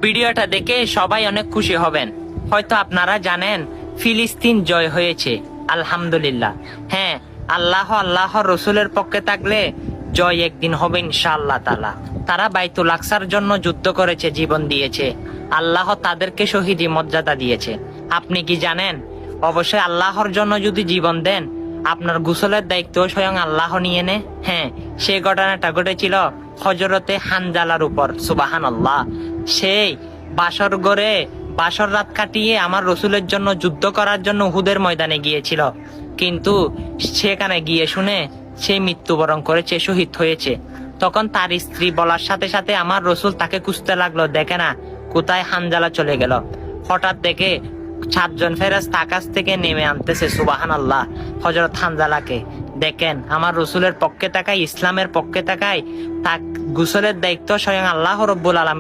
ভিডিওটা দেখে সবাই অনেক খুশি হবেন। হয়তো আপনারা জানেন ফিলিস্তিন জয় হয়েছে, আলহামদুলিল্লাহ। হ্যাঁ, আল্লাহর রসুলের পক্ষে থাকলে জয় একদিন হবে ইনশাআল্লাহ তাআলা। তারা বাইতুল আকসার জন্য যুদ্ধ করেছে, জীবন দিয়েছে। আল্লাহ তাদেরকে শহীদি মর্যাদা দিয়েছে। আপনি কি জানেন? অবশ্যই আল্লাহর জন্য যদি জীবন দেন, আপনার গোসলের দায়িত্ব স্বয়ং আল্লাহ নিয়ে নে। হ্যাঁ, সেই ঘটনাটা ঘটেছিল হযরতে হানজালার উপর। সুবহানাল্লাহ। সেই বাসর ঘরে বাসর রাত কাটিয়ে আমার রসুলের জন্য যুদ্ধ করার জন্য উহুদের ময়দানে গিয়েছিল, কিন্তু সেখানে গিয়ে শুনে সে মৃত্যুবরণ করেছে, শহীদ হয়েছে। তখন তার স্ত্রী বলার সাথে সাথে আমার রসুল তাকে খুঁজতে লাগলো, দেখে না কোথায় হানজালা চলে গেল। হঠাৎ দেখে 7 জন ফেরেশতা আকাশ থেকে নেমে আনতেছে। সুবহানাল্লাহ। হযরত হানজালাকে দেখেন, আমার রসুলের পক্ষে থাকায়, ইসলামের পক্ষে থাকায়, তার গোসলের দায়িত্ব স্বয়ং আল্লাহ রাব্বুল আলামিন